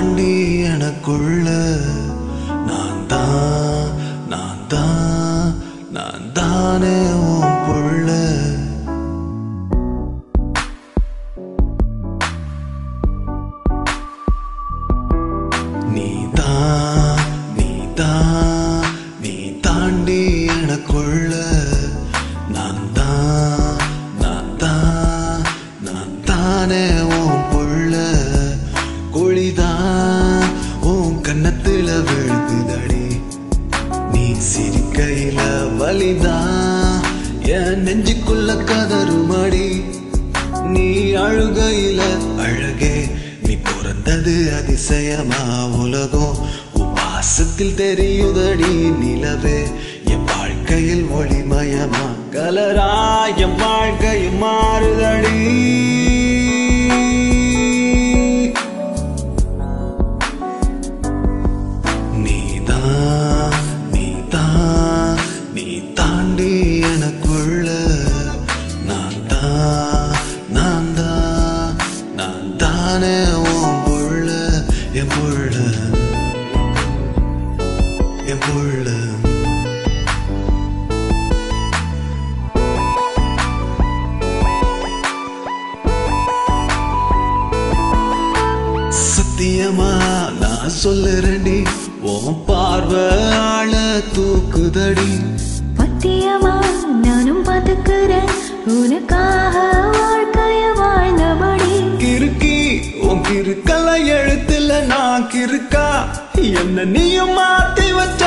தாண்டி எனக்குள்ள நான் தான் நான் தான் நான் தானே உன் புள்ள. நீ தாண்டி எனக்குள்ள நான் தான் நான் தானே உன் புள்ள. குழிதான் உன் கன்னத்துல விழுதுதடி, நீ சிரிக்கையில வலிதான் என் நெஞ்சுக்குள்ள கதறுமடி. நீ அழுகையில அழகே, நீ பிறந்தது அதிசயமா உலகம் வாசத்தில் தெரியுதடி நிலவே. என் வாழ்க்கையில் ஒளிமயமா கலரா என் வாழ்க்கையும் மாறுதடி. நீ தாண்டி எனக்குள்ள நான் தானே உன் புள்ள. என் புள்ள என் புள்ள. சத்தியமா நான் சொல்லுறேன்டி, உன் பார்வை ஆள தூக்குதடி. பத்தியமா நானும் பாத்துக்கிறேன், உனக்காக வாழ்க்கைய வாழ்ந்தபடி. கிறுக்கி உன் கிறுக்கல எழுத்துல நான் கிறுக்கா, என்ன நீயும் மாத்தி வச்ச.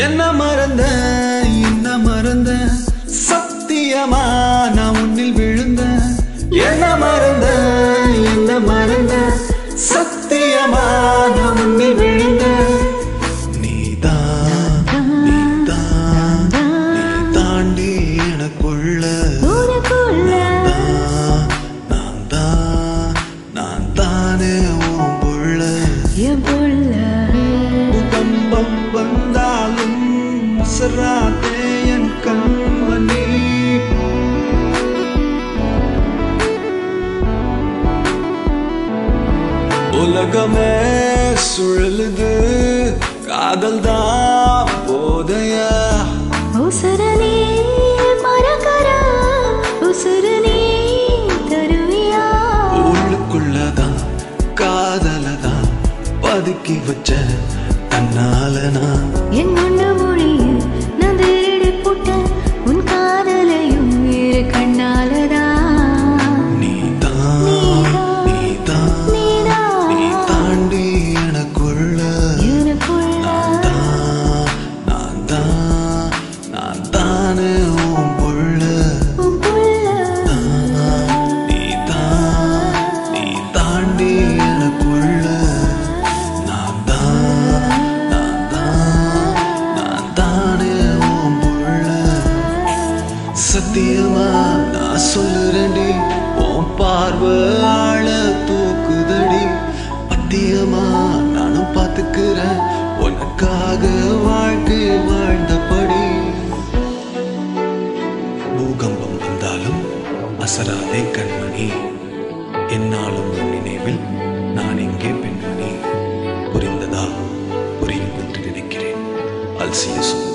என்ன மறந்த சத்தியமா நான் உன்னில் விழுந்த. என்ன மறந்த சத்தியமா நான் உன்னில் விழுந்த. நீ தாண்டி எனக்குள்ள நான் தானே உன் புள்ள. பூகம்பம் வந்தாலும் அசராதே என் கண்மணி. உலகமே சுழலுது, காதல் தான் போதையா. உசுரனே மறக்கறா, உசுரனே தருவியா. உள்ளுக்குள்ளதான் காதலதான் பதுக்கி வச்ச தன்னாலனா. என் முன்னு மொழியில் நான் திருடி போட்ட உன் காதலையும் இரு கண்ணாலதான். நீ தாண்டி எனக்குள்ள நான் தானே உன் புள்ள. நீ தாண்டி எனக்குள்ள நான் தானே உன் புள்ள. சத்தியமா நான் சொல்லுறேன்டி, உன் பார்வை ஆள தூக்குதடி. பத்தியமா நானும் பாத்துக்கிறேன், உனக்காக வாழ்க்கை வாழ்ந்தபடி. பூகம்பம் வந்தாலும் அசராதே கண்மணி, என்னாலும் நினைவில் நான் இங்கே பெண்மணி. புரிந்ததா? புரியும் என்று நினைக்கிறேன். I'll see you soon.